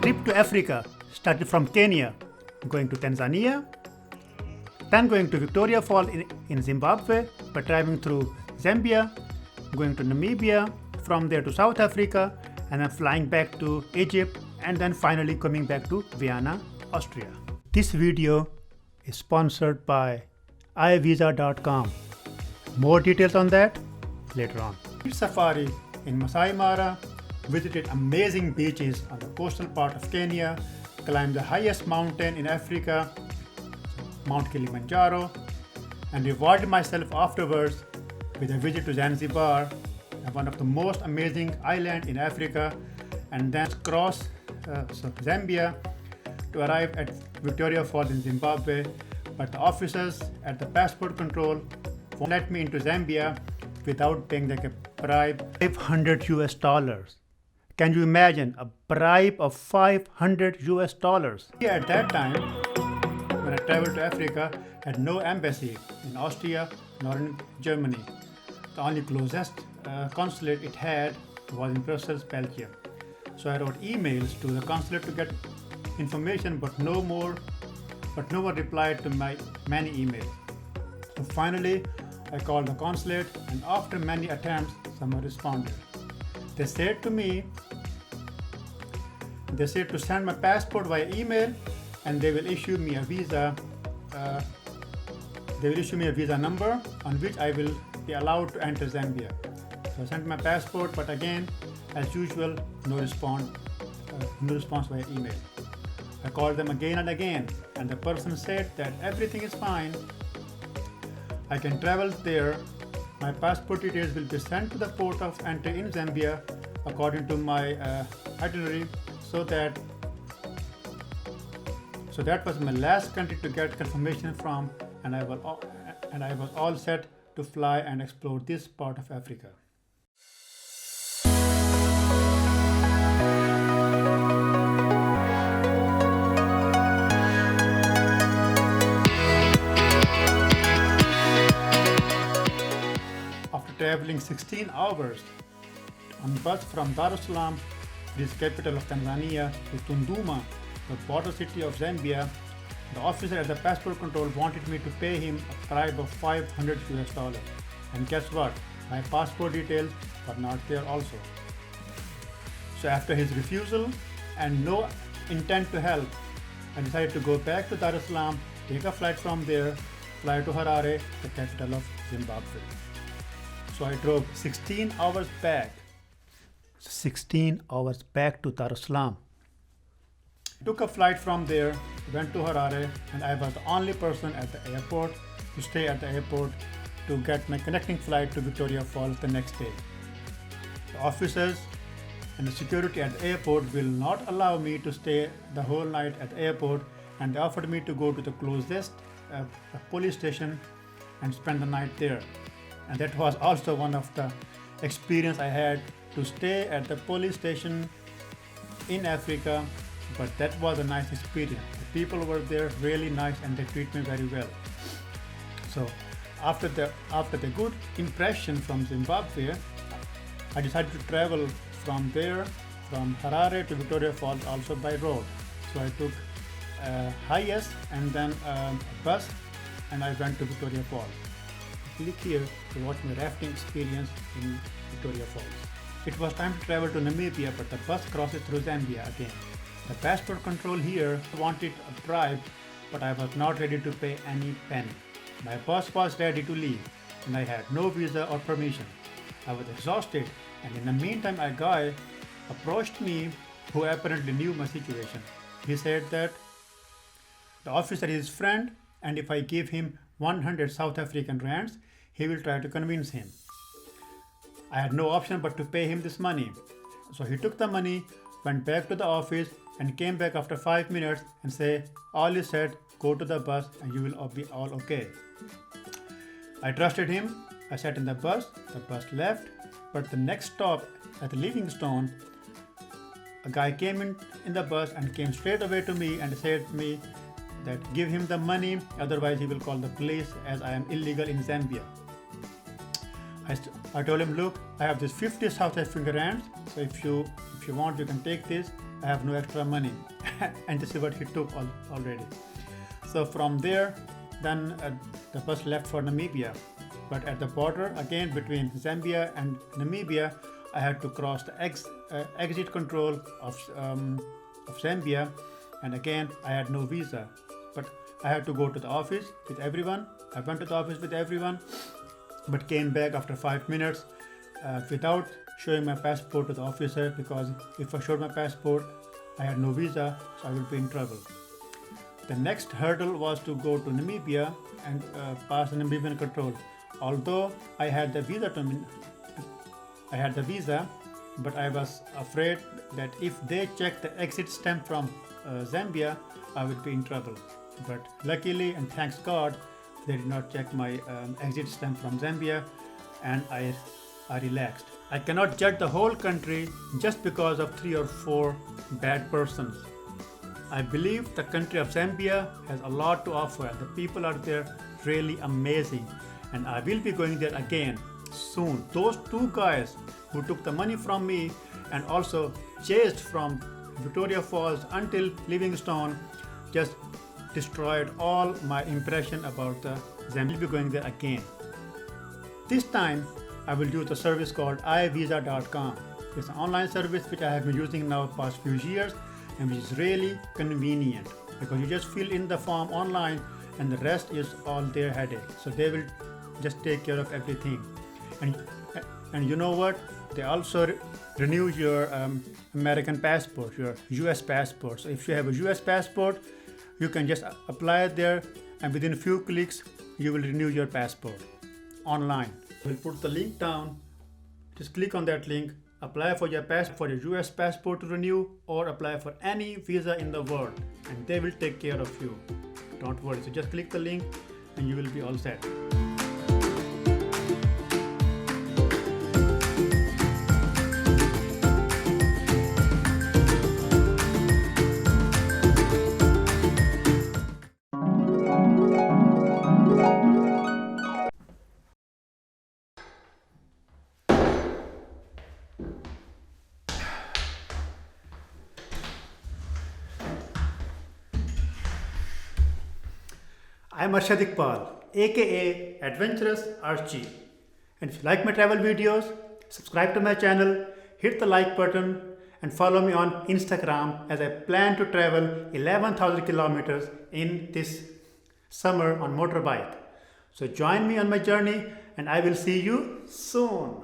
trip to Africa started from Kenya, going to Tanzania, then going to Victoria Falls in Zimbabwe, but driving through Zambia, going to Namibia, from there to South Africa, and then flying back to Egypt, and then finally coming back to Vienna, Austria. This video is sponsored by ivisa.com. More details on that later on. Safari in Masai Mara, visited amazing beaches on the coastal part of Kenya, climbed the highest mountain in Africa, Mount Kilimanjaro, and rewarded myself afterwards with a visit to Zanzibar, one of the most amazing islands in Africa, and then cross Zambia to arrive at Victoria Falls in Zimbabwe, but the officers at the passport control won't let me into Zambia without paying like a bribe, $500. Can you imagine a bribe of $500? At that time, when I traveled to Africa, I had no embassy in Austria nor in Germany. The only closest consulate it had was in Brussels, Belgium. So I wrote emails to the consulate to get information, but no one replied to my many emails. So finally, I called the consulate, and after many attempts, someone responded. They said to send my passport via email, and they will issue me a visa. They will issue me a visa number on which I will be allowed to enter Zambia. So I sent my passport, but again, as usual, no response via email. I called them again and again, and the person said that everything is fine. I can travel there. My passport details will be sent to the port of entry in Zambia according to my itinerary. So that was my last country to get confirmation from, and I was all set to fly and explore this part of Africa. After traveling 16 hours on bus from Dar es Salaam, this capital of Tanzania, to Tunduma, the border city of Zambia, the officer at the passport control wanted me to pay him a bribe of $500. And guess what? My passport details were not there also. So after his refusal and no intent to help, I decided to go back to Dar es Salaam, take a flight from there, fly to Harare, the capital of Zimbabwe. So I drove 16 hours back. 16 hours back to Dar es Salaam. Took a flight from there, went to Harare, and I was the only person at the airport to stay at the airport to get my connecting flight to Victoria Falls the next day. The officers and the security at the airport will not allow me to stay the whole night at the airport, and they offered me to go to the closest police station and spend the night there. And that was also one of the experience I had, to stay at the police station in Africa, but that was a nice experience. The people were there really nice, and they treat me very well. So after the good impression from Zimbabwe, I decided to travel from there, from Harare to Victoria Falls, also by road. So I took highest and then a bus, and I went to Victoria Falls. Click here to watch my rafting experience in Victoria Falls. It was time to travel to Namibia, but the bus crosses through Zambia again. The passport control here wanted a bribe, but I was not ready to pay any penny. My bus was ready to leave, and I had no visa or permission. I was exhausted, and in the meantime a guy approached me who apparently knew my situation. He said that the officer is his friend, and if I give him 100 South African rands, he will try to convince him. I had no option but to pay him this money. So he took the money, went back to the office, and came back after 5 minutes and said, all is set, go to the bus and you will be all okay. I trusted him. I sat in the bus left, but the next stop at Livingstone, a guy came in the bus and came straight away to me and said to me that give him the money, otherwise he will call the police as I am illegal in Zambia. I told him, look, I have this 50 South African rands, so if you want, you can take this. I have no extra money. And this is what he took already. So from there, then the bus left for Namibia. But at the border, again between Zambia and Namibia, I had to cross the exit control of Zambia, and again I had no visa. But I had to go to the office with everyone. I went to the office with everyone, but came back after 5 minutes without showing my passport to the officer, because if I showed my passport, I had no visa, so I would be in trouble. The next hurdle was to go to Namibia and pass the Namibian control. Although I had the visa, but I was afraid that if they checked the exit stamp from Zambia, I would be in trouble. But luckily, and thanks God, they did not check my exit stamp from Zambia, and I relaxed. I cannot judge the whole country just because of 3 or 4 bad persons. I believe the country of Zambia has a lot to offer. The people are there really amazing, and I will be going there again soon. Those 2 guys who took the money from me and also chased from Victoria Falls until Livingstone just destroyed all my impression about the Zambia. I will be going there again. This time I will use a service called ivisa.com. It's an online service which I have been using now past few years, and which is really convenient because you just fill in the form online and the rest is all their headache. So they will just take care of everything. And you know what? They also renew your American passport, your US passport. So if you have a US passport, you can just apply it there, and within a few clicks, you will renew your passport online. We'll put the link down. Just click on that link, apply for your US passport to renew, or apply for any visa in the world, and they will take care of you. Don't worry. So just click the link and you will be all set. I'm Arshad Iqbal, aka Adventurous Archie. And if you like my travel videos, subscribe to my channel, hit the like button, and follow me on Instagram, as I plan to travel 11,000 kilometers in this summer on motorbike. So join me on my journey, and I will see you soon.